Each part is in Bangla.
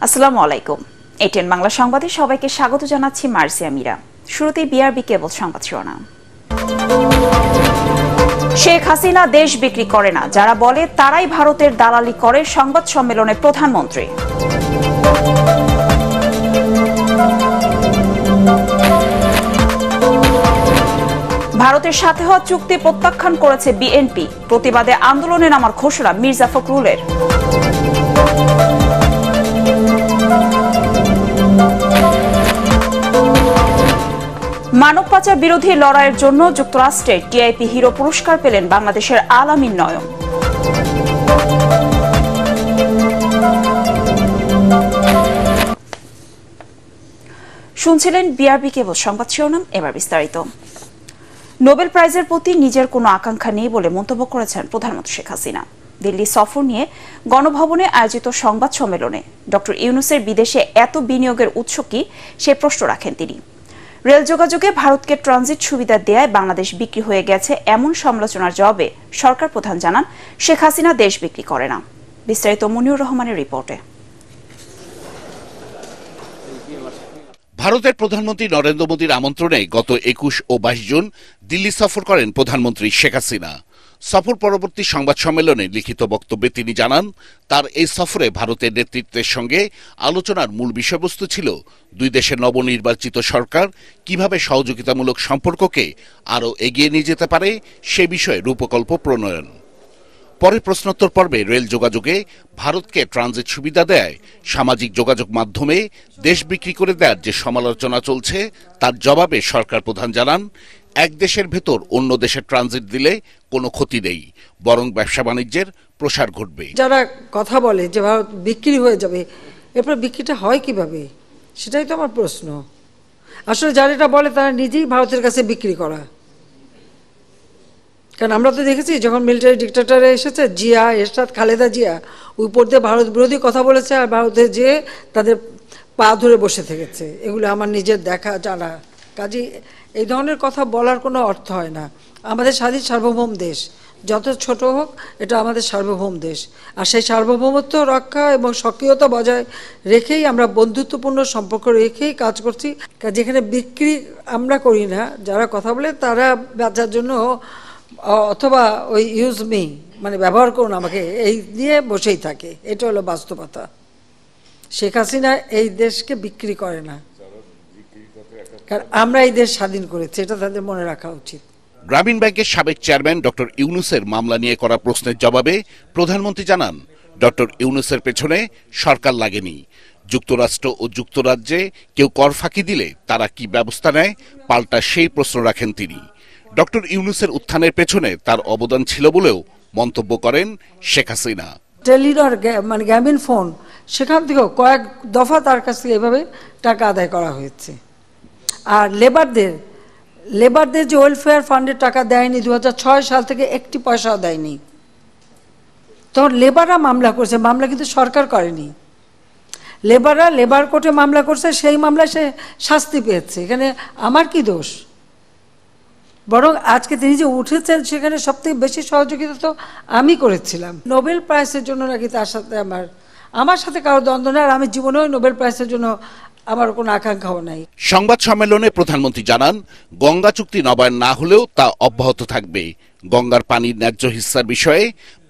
আসসালামু আলাইকুম। এটিএন বাংলা সংবাদে সবাইকে স্বাগত জানাচ্ছি মার্সিয়া মীরা। শুরুতেই বিআরবি কেবল সংবাদ শিরোনাম। শেখ হাসিনা দেশ বিক্রি করে না, যারা বলে তারাই ভারতের দালালি করে, সংবাদ সম্মেলনে প্রধানমন্ত্রী। ভারতের সাথে হওয়া চুক্তি প্রত্যাখ্যান করেছে বিএনপি, প্রতিবাদে আন্দোলনে নামার ঘোষণা মির্জা ফখরুলের। মানব পাচার বিরোধী লড়াইয়ের জন্য যুক্তরাষ্ট্রের টিআইপি হিরো পুরস্কার পেলেন বাংলাদেশের আল-আমিন নয়ন। শুনছিলেন বিআরবি কেবল সংবাদ শিরোনাম, এবার বিস্তারিত। নোবেল প্রাইজের প্রতি নিজের কোনো আকাঙ্ক্ষা নেই বলে মন্তব্য করেছেন প্রধানমন্ত্রী শেখ হাসিনা। দিল্লি সফর নিয়ে গণভবনে আয়োজিত সংবাদ সম্মেলনে ডক্টর ইউনূসের বিদেশে এত বিনিয়োগের উৎস কি সে প্রশ্ন রাখেন তিনি। রেল যোগাযোগে ভারতকে ট্রানজিট সুবিধা দেয়ায় বাংলাদেশ বিক্রি হয়ে গেছে এমন সমালোচনার জবাবে সরকার প্রধান জানান, শেখ হাসিনা দেশ বিক্রি করে না। বিস্তারিত মনিউর রহমানের রিপোর্টে। ভারতের প্রধানমন্ত্রী নরেন্দ্র মোদীর আমন্ত্রণে গত 21 ও 22 জুন দিল্লি সফর করেন প্রধানমন্ত্রী শেখ হাসিনা। সফর পরবর্তী সংবাদ সম্মেলনে লিখিত বক্তব্যে তিনি জানান, তার এই সফরে ভারতের নেতৃত্বের সঙ্গে আলোচনার মূল বিষয়বস্তু ছিল দুই দেশের নবনির্বাচিত সরকার কিভাবে সহযোগিতামূলক সম্পর্ককে আরও এগিয়ে নিয়ে যেতে পারে সে বিষয়ে রূপকল্প প্রণয়ন। পরে প্রশ্নোত্তর পর্বে রেল যোগাযোগে ভারতকে ট্রানজিট সুবিধা দেয়, সামাজিক যোগাযোগ মাধ্যমে দেশ বিক্রি করে দেওয়ার যে সমালোচনা চলছে তার জবাবে সরকার প্রধান জানান, এক দেশের ভেতর অন্য দেশের ট্রানজিট দিলে কোনো ক্ষতি নেই, বরং ব্যবসা বাণিজ্যের প্রসার ঘটবে। যারা কথা বলে যে ভারত বিক্রি হয়ে যাবে, এরপর বিক্রিটা হয় কিভাবে, সেটাই তো আমার প্রশ্ন। আসলে যারা এটা বলে তারা নিজেই ভারতের কাছে বিক্রি করা। কারণ আমরা তো দেখেছি যখন মিলিটারি ডিক্টেটরে এসেছে, জিয়া, এরশাদ, খালেদা জিয়া উপর দিয়ে ভারত বিরোধী কথা বলেছে আর ভারতে যেয়ে তাদের পা ধরে বসে থেকেছে। এগুলো আমার নিজের দেখা জানা। কাজে এই ধরনের কথা বলার কোনো অর্থ হয় না। আমাদের স্বাধীন সার্বভৌম দেশ, যত ছোট হোক, এটা আমাদের সার্বভৌম দেশ। আর সেই সার্বভৌমত্ব রক্ষা এবং সক্রিয়তা বজায় রেখেই আমরা বন্ধুত্বপূর্ণ সম্পর্ক রেখেই কাজ করছি। যেখানে বিক্রি আমরা করি না, যারা কথা বলে তারা বাঁচার জন্য অথবা ওই ইউজ মি, মানে ব্যবহার করুন আমাকে, এই নিয়ে বসেই থাকে। এটা হলো বাস্তবতা। শেখ হাসিনা এই দেশকে বিক্রি করে না, কারণ আমরা এই দেশ স্বাধীন করেছি, এটা তাদের মনে রাখা উচিত। গ্রামীণ ব্যাংকের সাবেক চেয়ারম্যান ডক্টর ইউনূসের মামলা নিয়ে করা প্রশ্নের জবাবে প্রধানমন্ত্রী জানান, ডক্টর ইউনূসের পেছনে সরকার লাগেনি। যুক্তরাষ্ট্র ও যুক্তরাজ্যে কেউ কর ফাঁকি দিলে তারা কি ব্যবস্থা নেয়, পাল্টা সেই প্রশ্ন রাখেন তিনি। ডক্টর ইউনূসের উত্থানের পেছনে তার অবদান ছিল বলেও মন্তব্য করেন শেখ হাসিনা। টেলিডর মানে গ্রামীণ ফোন, সেখান থেকেও কয়েক দফা তার কাছ থেকে এভাবে টাকা আদায় করা হয়েছে। আর লেবারদের যে ওয়েলফেয়ার ফান্ডের টাকা দেয়নি 2006 সাল থেকে একটি পয়সাও দেয়নি। তখন লেবাররা মামলা করছে, মামলা কিন্তু সরকার করেনি। লেবাররা লেবার কোর্টে মামলা করছে, সেই মামলায় সে শাস্তি পেয়েছে। এখানে আমার কি দোষ? বরং আজকে তিনি যে উঠেছেন সেখানে সবথেকে বেশি সহযোগিতা তো আমি করেছিলাম। নোবেল প্রাইজের জন্য নাকি তার সাথে আমার সাথে কারো দ্বন্দ্ব নেই, আর আমি জীবনেও নোবেল প্রাইজের জন্য আমার কোনো আকাঙ্ক্ষাও নাই। সংবাদ সম্মেলনে প্রধানমন্ত্রী জানান, গঙ্গা চুক্তি নবায়ন না হলেও তা অব্যাহত থাকবে। গঙ্গার পানির ন্যায্য হিস্সার বিষয়ে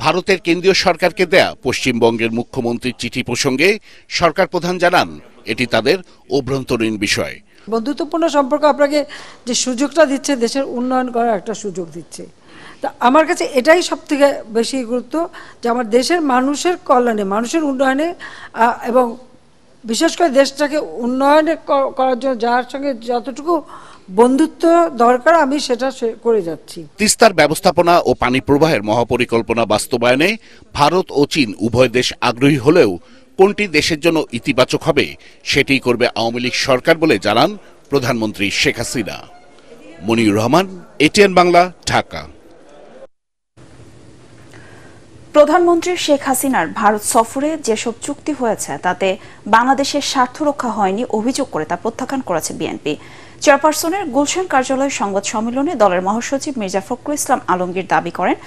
ভারতের কেন্দ্রীয় সরকারকে দেয়া পশ্চিমবঙ্গের মুখ্যমন্ত্রীর চিঠি প্রসঙ্গে সরকার প্রধান জানান, এটি তাদের অভ্যন্তরীণ বিষয়। বন্ধুত্বপূর্ণ সম্পর্ক আপনাকে যে সুযোগটা দিচ্ছে, দেশের উন্নয়ন করার একটা সুযোগ দিচ্ছে। তা আমার কাছে এটাই সবথেকে বেশি গুরুত্ব, যে আমার দেশের মানুষের কল্যাণে, মানুষের উন্নয়নে, এবং বিশেষ করে দেশটাকে উন্নয়নে করার জন্য যার সঙ্গে যতটুকু বন্ধুত্ব দরকার আমি সেটা করে যাচ্ছি। তিস্তার ব্যবস্থাপনা ও পানি প্রবাহের মহাপরিকল্পনা বাস্তবায়নে ভারত ও চীন উভয় দেশ আগ্রহী হলেও কোনটি দেশের জন্য ইতিবাচক হবে সেটিই করবে আওয়ামী লীগ সরকার বলে জানান প্রধানমন্ত্রী শেখ হাসিনা। মনিউর রহমান, এটিএন বাংলা, ঢাকা। প্রধানমন্ত্রী শেখ হাসিনার ভারত সফরে যেসব চুক্তি হয়েছে তাতে বাংলাদেশের স্বার্থ রক্ষা হয়নি অভিযোগ করে তা প্রত্যাখ্যান করেছে বিএনপি। চেয়ারপারসনের গুলশান কার্যালয়ে সংবাদ সম্মেলনে দলের মহাসচিব মির্জা ফখরুল ইসলাম আলমগীর দাবি করেন,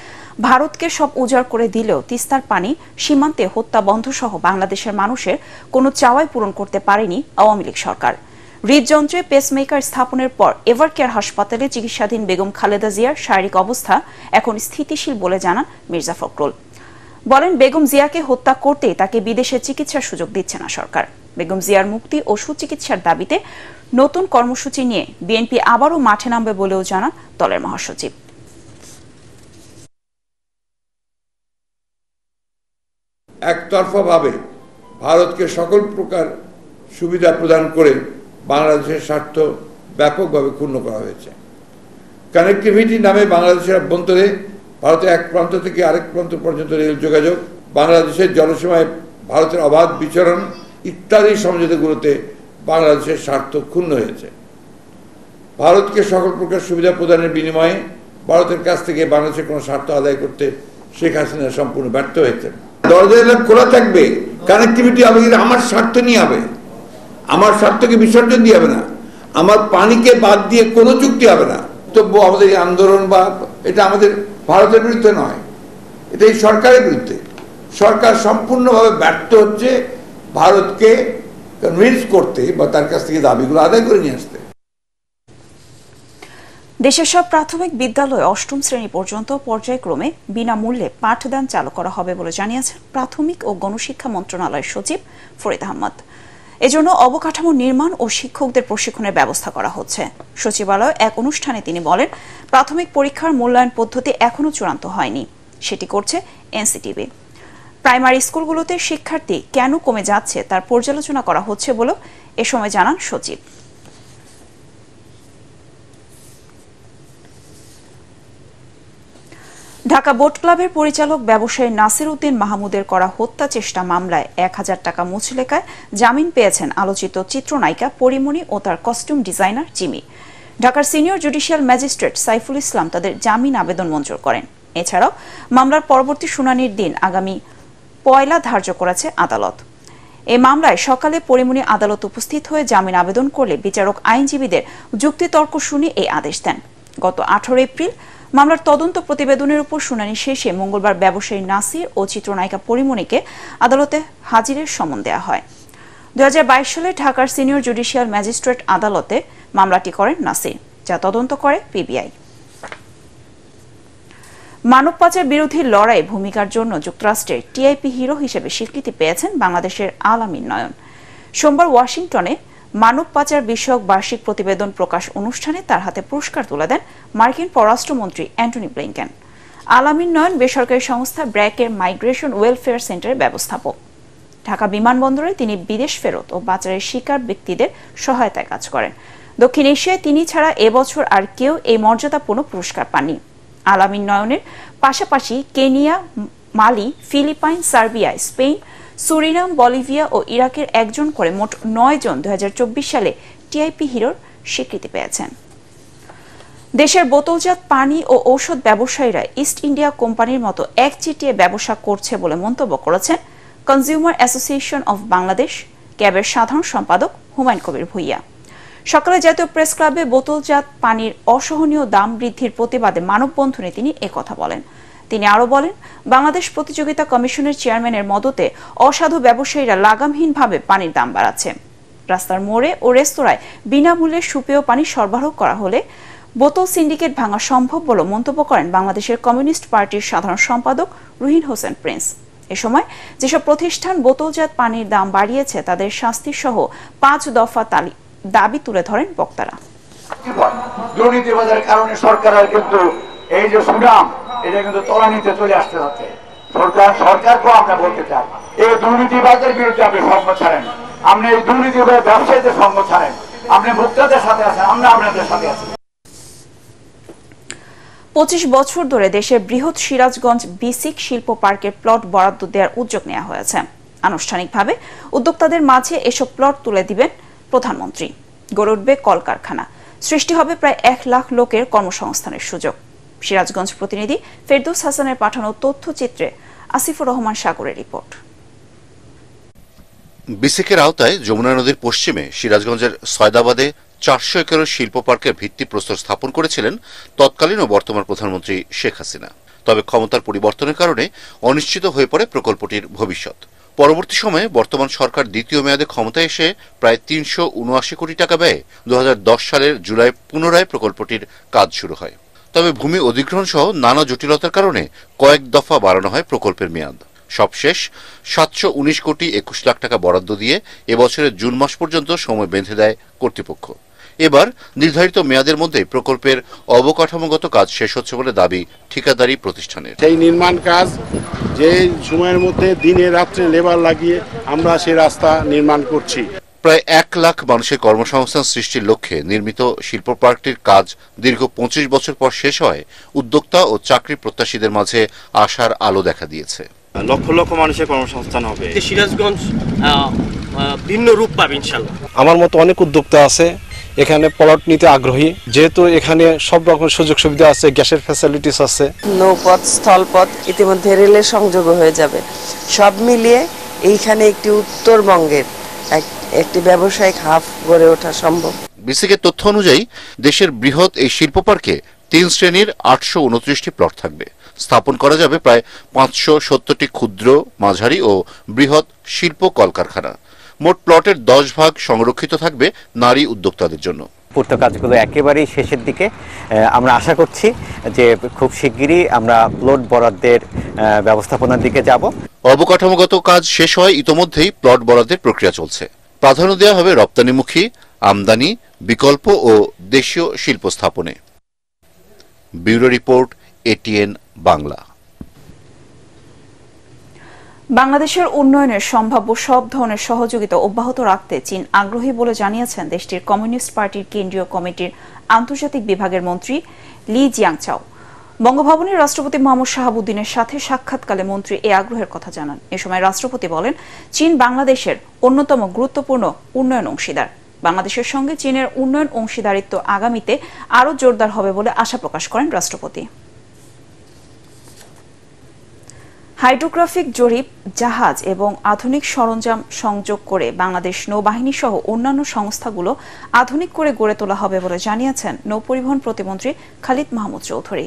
ভারতকে সব উজাড় করে দিলেও তিস্তার পানি সীমান্তে হত্যা বন্ধ সহ বাংলাদেশের মানুষের কোনো চাওয়াই পূরণ করতে পারেনি আওয়ামী লীগ সরকার। হৃদযন্ত্রে পেসমেকার স্থাপনের পর এভারকেয়ার হাসপাতালে চিকিৎসাধীন বেগম খালেদা জিয়ার শারীরিক অবস্থা এখন স্থিতিশীল বলে জানান মির্জা ফখরুল। বলেন, বেগম জিয়াকে হত্যা করতেই তাকে বিদেশে চিকিৎসার সুযোগ দিচ্ছে না সরকার। বেগম জিয়ার মুক্তি ও সুচিকিৎসার দাবিতে নতুন কর্মসূচি নিয়ে বিএনপি আবারও মাঠে নামবে বলেও জানান দলের মহাসচিব। একতরফাভাবে ভারতকে সকল প্রকার সুবিধা প্রদান করে বাংলাদেশের স্বার্থ ব্যাপকভাবে ক্ষুণ্ণ করা হয়েছে। কানেক্টিভিটি নামে বাংলাদেশের অভ্যন্তরে ভারতের এক প্রান্ত থেকে আরেক প্রান্ত পর্যন্ত রেল যোগাযোগ, বাংলাদেশের জলসীমায় ভারতের অবাধ বিচরণ ইত্যাদি সমঝোতাগুলোতে বাংলাদেশের স্বার্থ ক্ষুণ্ণ হয়েছে। ভারতকে সকল প্রকার সুবিধা প্রদানের বিনিময়ে ভারতের কাছ থেকে বাংলাদেশের কোনো স্বার্থ আদায় করতে শেখ হাসিনা সম্পূর্ণ ব্যর্থ হয়েছেন। দরজা খোলা থাকবে, কানেক্টিভিটি হবে, কিন্তু আমার স্বার্থ নিয়ে হবে, আমার স্বার্থকে বিসর্জন দিয়ে হবে না, আমার পানিকে বাদ দিয়ে কোনো চুক্তি হবে না। তবু আমাদের এই আন্দোলন বা এটা আমাদের ভারতের বিরুদ্ধে নয়, এটা এই সরকারের বিরুদ্ধে। সরকার সম্পূর্ণভাবে ব্যর্থ হচ্ছে ভারতকে কনভিন্স করতে বা তার কাছ থেকে দাবিগুলো আদায় করে নিয়ে আসতে। দেশের সব প্রাথমিক বিদ্যালয়ে অষ্টম শ্রেণী পর্যন্ত পর্যায়ক্রমে বিনামূল্যে পাঠদান চালু করা হবে বলে জানিয়েছেন প্রাথমিক ও গণশিক্ষা মন্ত্রণালয়ের সচিব ফরিদ আহমদ। এজন্য অবকাঠামো নির্মাণ ও শিক্ষকদের প্রশিক্ষণের ব্যবস্থা করা হচ্ছে। সচিবালয়ে এক অনুষ্ঠানে তিনি বলেন, প্রাথমিক পরীক্ষার মূল্যায়ন পদ্ধতি এখনও চূড়ান্ত হয়নি, সেটি করছে এনসিটিবি। প্রাইমারি স্কুলগুলোতে শিক্ষার্থী কেন কমে যাচ্ছে তার পর্যালোচনা করা হচ্ছে বলে এ সময় জানান সচিব। ঢাকা বোট ক্লাবের পরিচালক ব্যবসায়ী নাসির উদ্দিন মাহমুদের করা হত্যা চেষ্টা মামলায় ১,০০০ টাকা মুচলেকায় জামিন পেয়েছেন আলোচিত চিত্রনায়িকা পরিমণি ও তার কস্টিউম ডিজাইনার জিমি। ঢাকার senior judicial magistrate Saiful Islam তাদের জামিন আবেদন মঞ্জুর করেন। এছাড়াও মামলার পরবর্তী শুনানির দিন আগামী ১ ধার্য করেছে আদালত। এই মামলায় সকালে পরিমণি আদালত উপস্থিত হয়ে জামিন আবেদন করলে বিচারক আইনজীবীদের যুক্তিতর্ক শুনে এই আদেশ দেন। গত ১৮ এপ্রিল মামলার তদন্ত প্রতিবেদনের উপর শুনানি শেষে মঙ্গলবার ব্যবসায়ী নাসির ও চিত্রনায়িকা পরিমণিকে আদালতে হাজিরের সমন দেওয়া হয়। ২০২২ সালে ঢাকার সিনিয়র জুডিশিয়াল ম্যাজিস্ট্রেট আদালতে মামলাটি করেন নাসির, যা তদন্ত করে পিবিআই। মানব পাচার বিরোধী লড়াই ভূমিকার জন্য যুক্তরাষ্ট্রের টিআইপি হিরো হিসেবে স্বীকৃতি পেয়েছেন বাংলাদেশের আল-আমিন নয়ন। সোমবার ওয়াশিংটনে মানব পাচার বিষয়ক বার্ষিক প্রতিবেদন প্রকাশ অনুষ্ঠানে তার হাতে পুরস্কার তুলে দেন মার্কিন পররাষ্ট্রমন্ত্রী অ্যান্টনি ব্লিংকেন। আল-আমিন নয়ন বেসরকারি সংস্থা ব্র্যাকের মাইগ্রেশন ওয়েলফেয়ার সেন্টারের ব্যবস্থাপক। ঢাকা বিমানবন্দরে তিনি বিদেশ ফেরত ও পাচারের শিকার ব্যক্তিদের সহায়তায় কাজ করেন। দক্ষিণ এশিয়ায় তিনি ছাড়া এবছর আর কেউ এই মর্যাদাপূর্ণ পুরস্কার পাননি। আল-আমিন নয়নের পাশাপাশি Kenya, Mali, Philippines, Serbia, Spain, Suriname, Bolivia ও ইরাকের একজন করে মোট ৯ জন ২০২৪ সালে টিআইপি হিরোর স্বীকৃতি পেয়েছেন। দেশের বোতলজাত পানি ও ঔষধ ব্যবসায়ীরা ইস্ট ইন্ডিয়া কোম্পানির মতো একচেটিয়া ব্যবসা করছে বলে মন্তব্য করেছেন কনজিউমার অ্যাসোসিয়েশন অব বাংলাদেশ ক্যাবের সাধারণ সম্পাদক হুমায়ুন কবির ভূঁইয়া। সকালে জাতীয় প্রেস ক্লাবে বোতলজাত পানির অসহনীয় দাম বৃদ্ধির প্রতিবাদে মানববন্ধনে তিনি একথা বলেন। তিনি আরও বলেন, বাংলাদেশ প্রতিযোগিতা কমিশনের চেয়ারম্যানের মদতে অসাধু ব্যবসায়ীরা লাগামহীনভাবে পানির দাম বাড়াচ্ছে। রাস্তার মোড়ে ও রেস্তোরাঁয় বিনামূল্যে সুপেয় পানি সরবরাহ করা হলে বোতল সিন্ডিকেট ভাঙা সম্ভব বলে মন্তব্য করেন বাংলাদেশের কমিউনিস্ট পার্টির সাধারণ সম্পাদক রুহিন হোসেন প্রিন্স। এ সময় যেসব প্রতিষ্ঠান বোতলজাত পানির দাম বাড়িয়েছে তাদের শাস্তি সহ ৫ দফা দাবি তুলে ধরেন বক্তারা। দুর্নীতিবাজের কারণে সরকারের কিন্তু এই যে সুনাম এটা কিন্তু তলানিতে চলে আসতে যাচ্ছে। সরকারকেও আমরা বলতে চাই, এই দুর্নীতিবাজের বিরুদ্ধে আপনি সঙ্গ ছাড়েন, আপনি এই দুর্নীতিবাজ ব্যবসায়ীদের সঙ্গ ছাড়েন, আপনি মুক্তাদের সাথে আছেন, আমরা আপনাদের সাথে আছি। ২৫ বছর ধরে দেশের বৃহৎ সিরাজগঞ্জ বিসিক শিল্প পার্কের প্লট বরাদ্দ দেওয়ার উদ্যোগ নেওয়া হয়েছে। আনুষ্ঠানিকভাবে উদ্যোক্তাদের মাঝে এসব প্লট তুলে দিবেন প্রধানমন্ত্রী। গড়ে উঠবে কলকারখানা, সৃষ্টি হবে প্রায় ১ লাখ লোকের কর্মসংস্থানের সুযোগ। সিরাজগঞ্জ প্রতিনিধি ফেরদৌস হাসানের পাঠানো তথ্যচিত্রে আসিফুর রহমান সাগরের রিপোর্ট। বিসিকের আওতায় যমুনা নদীর পশ্চিমে সিরাজগঞ্জের সয়দাবাদে 400 একরের শিল্প পার্কের ভিত্তিপ্রস্তর স্থাপন করেছিলেন তৎকালীন ও বর্তমান প্রধানমন্ত্রী শেখ হাসিনা। তবে ক্ষমতার পরিবর্তনের কারণে অনিশ্চিত হয়ে পড়ে প্রকল্পটির ভবিষ্যৎ। পরবর্তী সময়ে বর্তমান সরকার দ্বিতীয় মেয়াদে ক্ষমতায় এসে প্রায় 379 কোটি টাকা ব্যয়ে 2010 সালের জুলাই পুনরায় প্রকল্পটির কাজ শুরু হয়। তবে ভূমি অধিগ্রহণ সহ নানা জটিলতার কারণে কয়েক দফা বাড়ানো হয় প্রকল্পের মেয়াদ। সবশেষ 719 কোটি 21 লাখ টাকা বরাদ্দ দিয়ে এবছরের জুন মাস পর্যন্ত সময় বেঁধে দেয় কর্তৃপক্ষ। এবার নির্ধারিত মেয়াদের মধ্যে প্রকল্পের অবকাঠামোগত কাজ শেষ হচ্ছে বলে দাবি ঠিকাদারি প্রতিষ্ঠানের। সেই নির্মাণ কাজ যে সময়ের মধ্যে দিনে রাত্রে লেবার লাগিয়ে আমরা সেই রাস্তা নির্মাণ করছি। প্রায় 1 লাখ মানুষের কর্মসংস্থান সৃষ্টির লক্ষ্যে নির্মিত শিল্প পার্কটির কাজ দীর্ঘ 25 বছর পর শেষ হয় উদ্যোক্তা ও চাকরি প্রত্যাশীদের মাঝে আশার আলো দেখা দিয়েছে। লক্ষ লক্ষ মানুষের কর্মসংস্থান হবে। সিরাজগঞ্জ ভিন্ন রূপ পাবে ইনশাআল্লাহ। আমার মতো অনেক উদ্যোক্তা আছে এখানে প্লট নিতে আগ্রহী, যেহেতু এখানে সব রকম সুযোগ সুবিধা আছে, গ্যাসের ফ্যাসিলিটিস আছে, নৌপথ স্থলপথ ইতিমধ্যে রেলের সংযোগ হয়ে যাবে। সব মিলিয়ে এইখানে একটি উত্তরবঙ্গের একটি ব্যবসায়িক হাব গড়ে ওঠা সম্ভব। বিসিকের তথ্য অনুযায়ী দেশের বৃহৎ এই শিল্প পার্কে 3 শ্রেণীর 829টি প্লট থাকবে। স্থাপন করা যাবে প্রায় 570টি ক্ষুদ্র, মাঝারি ও বৃহৎ শিল্প কলকারখানা। মোট প্লটের 10 ভাগ সংরক্ষিত থাকবে নারী উদ্যোক্তাদের জন্য। পূর্ত কাজগুলো একেবারেই শেষের দিকে। আমরা আশা করছি যে খুব শিগগিরই আমরা প্লট বরাদ্দের ব্যবস্থাপনার দিকে যাব। অবকাঠামোগত কাজ শেষ হয় ইতোমধ্যেই প্লট বরাদ্দের প্রক্রিয়া চলছে। প্রাধান্য দেওয়া হবে রপ্তানিমুখী, আমদানি, বিকল্প ও দেশীয় শিল্প স্থাপনে। Bureau report, ATN Bangla. বাংলাদেশের উন্নয়নের সম্ভাব্য সব ধরনের সহযোগিতা অব্যাহত রাখতে চীন আগ্রহী বলে জানিয়েছেন দেশটির কমিউনিস্ট পার্টির কেন্দ্রীয় কমিটির আন্তর্জাতিক বিভাগের মন্ত্রী লি জিয়াংচাও। বঙ্গভবনের রাষ্ট্রপতি মোহাম্মদ শাহাবুদ্দিনের সাথে সাক্ষাৎকালে মন্ত্রী এই আগ্রহের কথা জানান। এ সময় রাষ্ট্রপতি বলেন, চীন বাংলাদেশের অন্যতম গুরুত্বপূর্ণ উন্নয়ন অংশীদার। বাংলাদেশের সঙ্গে চীনের উন্নয়ন অংশীদারিত্ব আগামীতে আরও জোরদার হবে বলে আশা প্রকাশ করেন রাষ্ট্রপতি। হাইড্রোগ্রাফিক জরিপ জাহাজ এবং আধুনিক সরঞ্জাম সংযোগ করে বাংলাদেশ নৌবাহিনী সহ অন্যান্য সংস্থাগুলো আধুনিক করে গড়ে তোলা হবে বলে জানিয়েছেন নৌপরিবহন প্রতিমন্ত্রী খালিদ মাহমুদ চৌধুরী।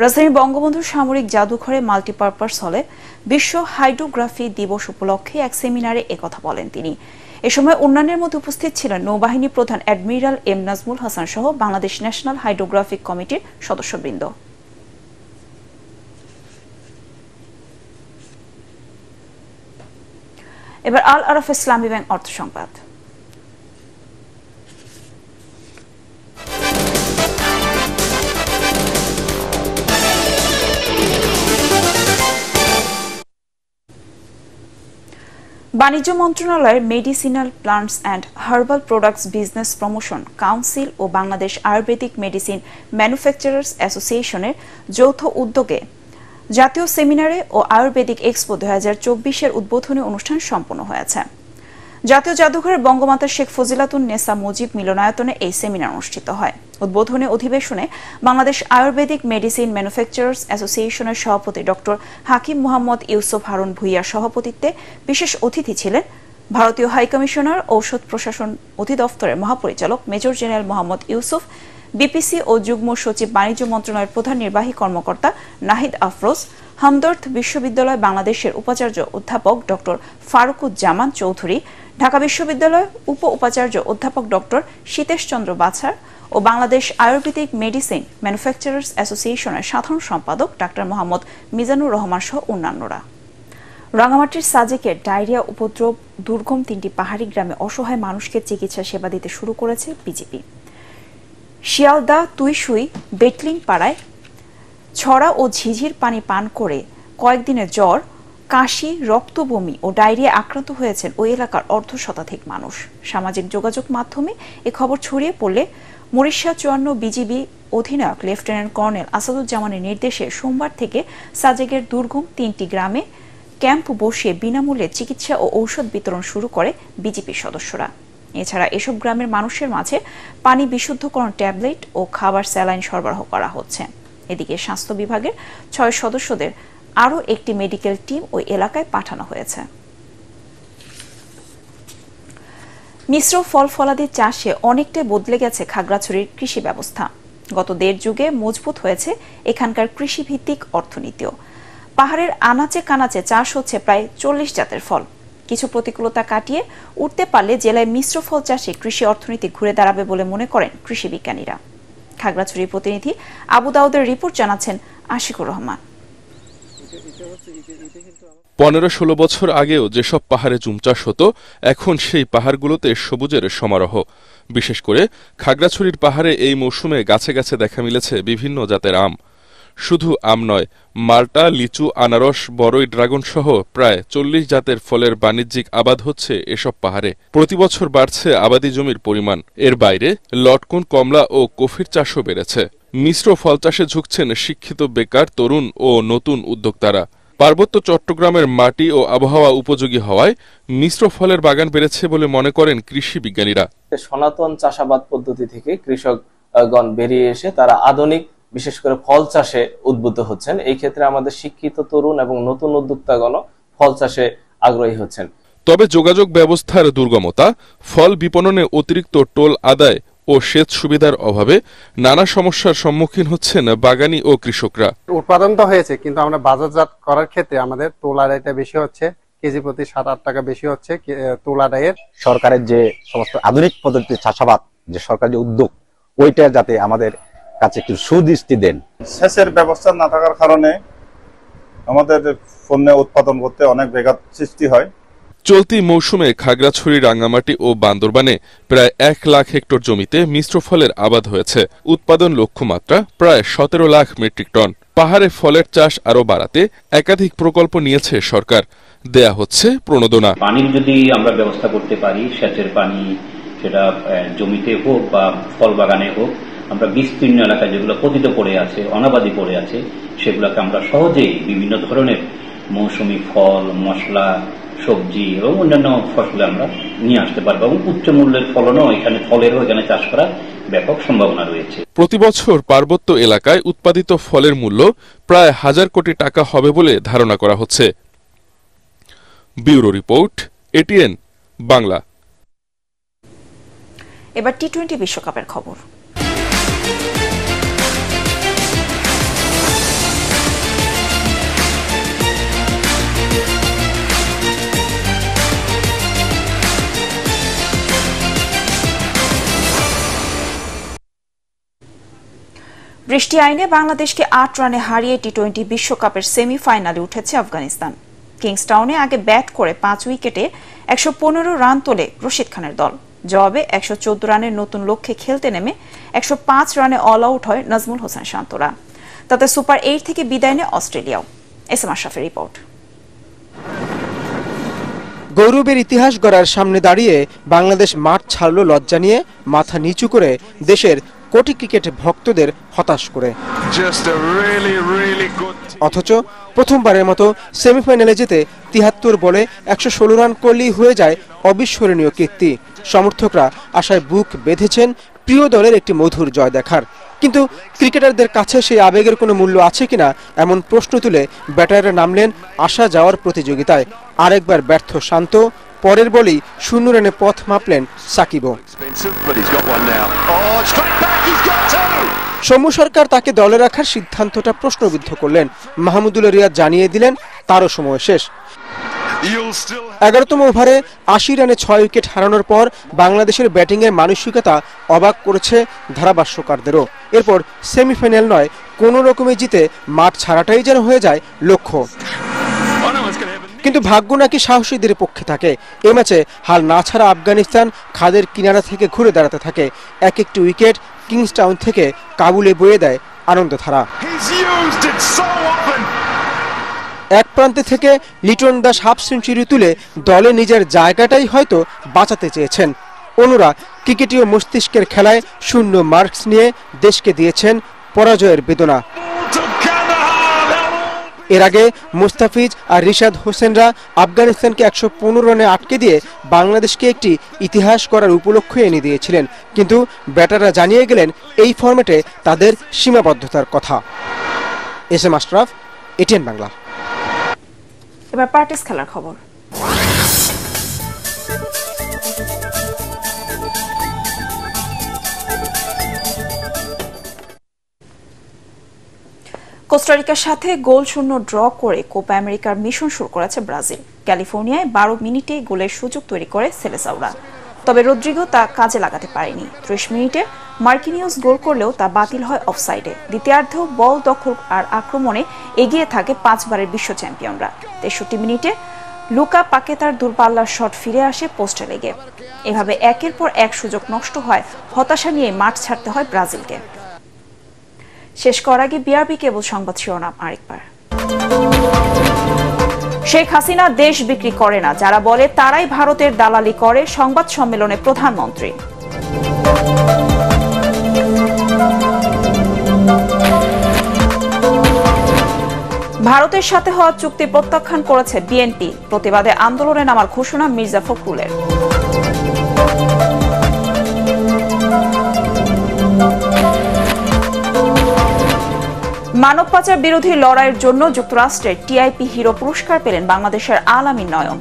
রাজধানীর বঙ্গবন্ধু সামরিক জাদুঘরে মাল্টিপারপাস হলে বিশ্ব হাইড্রোগ্রাফি দিবস উপলক্ষে এক সেমিনারে একথা বলেন তিনি। এ সময় অন্যান্যের মধ্যে উপস্থিত ছিলেন নৌবাহিনী প্রধান অ্যাডমিরাল এম নাজমুল হাসান সহ বাংলাদেশ ন্যাশনাল হাইড্রোগ্রাফিক কমিটির সদস্যবৃন্দ। এবার আল আরাফ ইসলামী ব্যাংক অর্থ সংবাদ। বাণিজ্য মন্ত্রণালয়ের medicinal plants and herbal products business promotion council ও বাংলাদেশ আয়ুর্বেদিক মেডিসিন ম্যানুফ্যাকচারার্স অ্যাসোসিয়েশনের যৌথ উদ্যোগে জাতীয় সেমিনারে ও আয়ুর্বেদিক এক্সপো 2024-এর উদ্বোধনী অনুষ্ঠান সম্পন্ন হয়েছে। জাতীয় জাদুঘরের বঙ্গমাতা শেখ ফজিলাতুন নেসা মুজিব মিলনায়তনে এই সেমিনার অনুষ্ঠিত হয়। উদ্বোধনী অধিবেশনে বাংলাদেশ আয়ুর্বেদিক মেডিসিন ম্যানুফ্যাকচারার্স অ্যাসোসিয়েশনের সভাপতি ডক্টর হাকিম মোহাম্মদ ইউসুফ হারুন ভুইয়ার সভাপতিত্বে বিশেষ অতিথি ছিলেন ভারতীয় হাইকমিশনার ঔষধ প্রশাসন অধিদপ্তরের মহাপরিচালক major general Mohammad Yusuf, BPC ও যুগ্ম সচিব বাণিজ্য মন্ত্রণালয়ের প্রধান নির্বাহী কর্মকর্তা নাহিদ আফরোজ, হামদর্দ বিশ্ববিদ্যালয় বাংলাদেশের উপাচার্য অধ্যাপক ডক্টর ফারুকুজ্জামান চৌধুরী, ঢাকা বিশ্ববিদ্যালয় উপ উপাচার্য অধ্যাপক ডক্টর সীতেশ চন্দ্র বাছার ও বাংলাদেশ আয়ুর্বেদিক মেডিসিন ম্যানুফ্যাকচারার্স অ্যাসোসিয়েশনের সাধারণ সম্পাদক ডাক্তার মোহাম্মদ মিজানুর রহমান সহ অন্যান্যরা। রাঙামাটির সাজেকের ডায়রিয়া উপদ্রব দুর্গম 3টি পাহাড়ি গ্রামে অসহায় মানুষকে চিকিৎসা সেবা দিতে শুরু করেছে বিজেপি। শিয়ালদা তুইসুই বেটলিং পাড়ায় ছড়া ও ঝিঝির পানি পান করে কয়েকদিনের জ্বর, কাশি, রক্তবমি ও ডায়রিয়া আক্রান্ত হয়েছেন ওই এলাকার অর্ধশতাধিক মানুষ। সামাজিক যোগাযোগ মাধ্যমে এ খবর ছড়িয়ে পড়লে মরিশা 54 বিজিবি অধিনায়ক লেফটেন্যান্ট কর্নেল আসাদুজ্জামানের নির্দেশে সোমবার থেকে সাজেকের দুর্গম 3টি গ্রামে ক্যাম্প বসিয়ে বিনামূল্যে চিকিৎসা ও ঔষধ বিতরণ শুরু করে বিজেপির সদস্যরা। এছাড়া এসব গ্রামের মানুষের মাঝে পানি বিশুদ্ধকরণ ট্যাবলেট ও খাবার স্যালাইন সরবরাহ করা হচ্ছে। এদিকে স্বাস্থ্য বিভাগের 6 সদস্যদের আরও একটি মেডিকেল টিম ওই এলাকায় পাঠানো হয়েছে। মিশ্র ফল ফলাদি চাষে অনেকটাই বদলে গেছে খাগড়াছড়ির কৃষি ব্যবস্থা। গত 1.5 যুগে মজবুত হয়েছে এখানকার কৃষিভিত্তিক অর্থনীতিও। পাহাড়ের আনাচে কানাচে চাষ হচ্ছে প্রায় 40 জাতের ফল। কিছু প্রতিকূলতা কাটিয়ে উঠতে পারলে জেলায় মিশ্র ফল চাষে কৃষি অর্থনীতি ঘুরে দাঁড়াবে বলে মনে করেন কৃষি বিজ্ঞানীরা। খাগড়াছড়ির প্রতিনিধি আবু দাউদের রিপোর্ট জানাচ্ছেন আশিকুর রহমান। 15-16 বছর আগেও যেসব পাহাড়ে জুম চাষ হতো, এখন সেই পাহাড়গুলোতে সবুজের সমারোহ। বিশেষ করে খাগড়াছড়ির পাহাড়ে এই মৌসুমে গাছে গাছে দেখা মিলেছে বিভিন্ন জাতের আম। শুধু আম নয়, মাল্টা, লিচু, আনারস, বড়ই, ড্রাগন সহ প্রায় 40 জাতের ফলের বাণিজ্যিক আবাদ হচ্ছে এসব পাহাড়ে। প্রতি বছর বাড়ছে আবাদি জমির পরিমাণ। এর বাইরে লটকন, কমলা ও কফির চাষও বেড়েছে। মিশ্র ফল চাষে ঝুঁকছেন শিক্ষিত বেকার, তরুণ ও নতুন উদ্যোক্তারা। পার্বত্য চট্টগ্রামের মাটি ও আবহাওয়া উপযোগী হওয়ায় মিশ্র ফলের বাগান বেড়েছে বলে মনে করেন কৃষি বিজ্ঞানীরা। সনাতন চাষাবাদ পদ্ধতি থেকে কৃষকগণ বেরিয়ে এসে তারা আধুনিক বিশেষ করে ফল চাষে উদ্বুদ্ধ হচ্ছেন। এই ক্ষেত্রে আমাদের শিক্ষিত তরুণ এবং নতুন উদ্যোক্তাগণ ফল চাষে আগ্রহী হচ্ছেন। তবে যোগাযোগ ব্যবস্থার দুর্গমতা, ফল বিপণনে অতিরিক্ত টোল আদায় ও সেচ সুবিধার অভাবে নানা সমস্যার সম্মুখীন হচ্ছেন বাগানী ও কৃষকরা। উৎপাদন তো হয়েছে, কিন্তু আমরা বাজারজাত করার ক্ষেত্রে আমাদের টোল আদায়টা বেশি হচ্ছে। কেজি প্রতি 7-8 টাকা বেশি হচ্ছে টোল আদায়ের। সরকারের যে সমস্ত আধুনিক পদ্ধতিতে চাষাবাদ, যে সরকার যে উদ্যোগ, ওইটা যাতে আমাদের কাছে একটু সুদৃষ্টি দেন। সেচের ব্যবস্থা না থাকার কারণে আমাদের পণ্য উৎপাদন করতে অনেক ব্যাঘাত সৃষ্টি হয়। চলতি মৌসুমে খাগড়াছড়ি, রাঙ্গামাটি ও বান্দরবানে প্রায় 1 লাখ হেক্টর জমিতে মিশ্র ফলের আবাদ হয়েছে। উৎপাদন লক্ষ্যমাত্রা প্রায় 17 লাখ মেট্রিক টন। পাহাড়ে ফলের চাষ আরও বাড়াতে একাধিক প্রকল্প নিয়েছে সরকার। দেয়া হচ্ছে প্রণোদনা। পানির যদি আমরা ব্যবস্থা করতে পারি, সেচের পানি, সেটা জমিতে হোক বা ফল বাগানে হোক, আমরা বিস্তীর্ণ এলাকায় যেগুলো পতিত পড়ে আছে, অনাবাদি পড়ে আছে, সেগুলোকে আমরা সহজেই বিভিন্ন ধরনের মৌসুমী ফল, মশলা, সবজি এবং অন্যান্য ফসল আমরা নিয়ে আসতে পারবো এবং উচ্চ মূল্যের ফলনও ফলেরও এখানে চাষ করার ব্যাপক সম্ভাবনা রয়েছে। প্রতি বছর পার্বত্য এলাকায় উৎপাদিত ফলের মূল্য প্রায় 1000 কোটি টাকা হবে বলে ধারণা করা হচ্ছে। Bureau report, ATN Bangla. এবার টি-20 বিশ্বকাপের খবর। বৃষ্টি আইনে বাংলাদেশকে 8 রানে হারিয়ে টি-20 বিশ্বকাপের সেমিফাইনালে উঠেছে আফগানিস্তান। কিংসটাউনে আগে ব্যাট করে 5 উইকেটে 115 রান তোলে রশিদ খানের দল। জবাবে 114 রানের নতুন লক্ষ্যে খেলতে নেমে 105 রানে অল আউট হয় নাজমুল হোসেন শান্তরা। তাতে সুপার 8 থেকে বিদায় নেয় অস্ট্রেলিয়াও। SM আশরাফের report. গৌরবের ইতিহাস গড়ার সামনে দাঁড়িয়ে বাংলাদেশ মাঠ ছাড়ল লজ্জা নিয়ে, মাথা নিচু করে দেশের কোটি ক্রিকেট ভক্তদের হতাশ করে। অথচ প্রথমবারের মতো সেমিফাইনালে যেতে 73 বলে 116 রান করলেই হয়ে যায় অবিস্মরণীয় কীর্তি। সমর্থকরা আশায় বুক বেঁধেছেন প্রিয় দলের একটি মধুর জয় দেখার। কিন্তু ক্রিকেটারদের কাছে সেই আবেগের কোনো মূল্য আছে কিনা এমন প্রশ্ন তুলে ব্যাটাররা নামলেন আসা যাওয়ার প্রতিযোগিতায়। আরেকবার ব্যর্থ শান্ত, পরের বলেই 0 রানে পথ মাপলেন সাকিবও। সৌম্য সরকার তাকে দলে রাখার সিদ্ধান্তটা প্রশ্নবিদ্ধ করলেন। মাহমুদুল রিয়াদ জানিয়ে দিলেন তারও সময় শেষ। 11তম ওভারে 80 রানে 6 উইকেট হারানোর পর বাংলাদেশের ব্যাটিংয়ের মানসিকতা অবাক করেছে ধারাভাষ্যকারদেরও। এরপর সেমিফাইনাল নয়, কোনো রকমে জিতে মাঠ ছাড়াটাই যেন হয়ে যায় লক্ষ্য। কিন্তু ভাগ্য নাকি সাহসীদের পক্ষে থাকে। এ ম্যাচে হাল না ছাড়া আফগানিস্তান খাদের কিনারা থেকে ঘুরে দাঁড়াতে থাকে। এক একটি উইকেট কিংসটাউন থেকে কাবুলে বয়ে দেয় আনন্দধারা। এক প্রান্তে থেকে লিটন দাস হাফ সেঞ্চুরি তুলে দলে নিজের জায়গাটাই হয়তো বাঁচাতে চেয়েছেন। অন্যরা ক্রিকেটীয় মস্তিষ্কের খেলায় 0 মার্কস নিয়ে দেশকে দিয়েছেন পরাজয়ের বেদনা। এর আগে মুস্তাফিজ আর রিশাদ হোসেনরা আফগানিস্তানকে 115 রানে আটকে দিয়ে বাংলাদেশকে একটি ইতিহাস করার উপলক্ষ এনে দিয়েছিলেন। কিন্তু ব্যাটাররা জানিয়ে গেলেন এই ফরম্যাটে তাদের সীমাবদ্ধতার কথা। SM Ashraf, ATN Bangla. এবার প্র্যাকটিস খেলার খবর। কোস্টারিকার সাথে গোলশূন্য ড্র করে কোপা আমেরিকার মিশন শুরু করেছে ব্রাজিল। ক্যালিফোর্নিয়ায় 12 মিনিটে গোলের সুযোগ তৈরি করে সেলেসাওরা, তবে রদ্রিগো তা কাজে লাগাতে পারেনি। 30 মিনিটে মার্কিনিউস গোল করলেও তা বাতিল হয় অফসাইডে। দ্বিতীয়ার্ধেও বল দখল আর আক্রমণে এগিয়ে থাকে 5 বারের বিশ্ব চ্যাম্পিয়নরা। 63 মিনিটে লুকা পাকেতার দূরপাল্লার শট ফিরে আসে পোস্টে লেগে। এভাবে একের পর এক সুযোগ নষ্ট হয়, হতাশা নিয়ে মাঠ ছাড়তে হয় ব্রাজিলকে। শেষ করার আগে বিআরবি কেবল সংবাদ শিরোনাম আরেকবার। শেখ হাসিনা দেশ বিক্রি করে না, যারা বলে তারাই ভারতের দালালি করে, সংবাদ সম্মেলনে প্রধানমন্ত্রী। ভারতের সাথে হওয়া চুক্তি প্রত্যাখ্যান করেছে বিএনপি, প্রতিবাদে আন্দোলনে নামার ঘোষণা মির্জা ফখরুলের। মানব পাচার বিরোধী লড়াইয়ের জন্য যুক্তরাষ্ট্রের টিআইপি হিরো পুরস্কার পেলেন বাংলাদেশের আল আমিন নয়ন।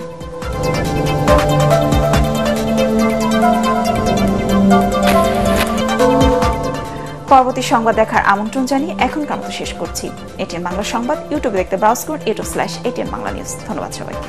পরবর্তী সংবাদ দেখার আমন্ত্রণ জানিয়ে এখনকার মতো শেষ করছি। এটিএন বাংলা সংবাদ ইউটিউবে দেখতে ব্রাউজ করুন youtube/ATN বাংলা নিউজ। ধন্যবাদ সবাইকে।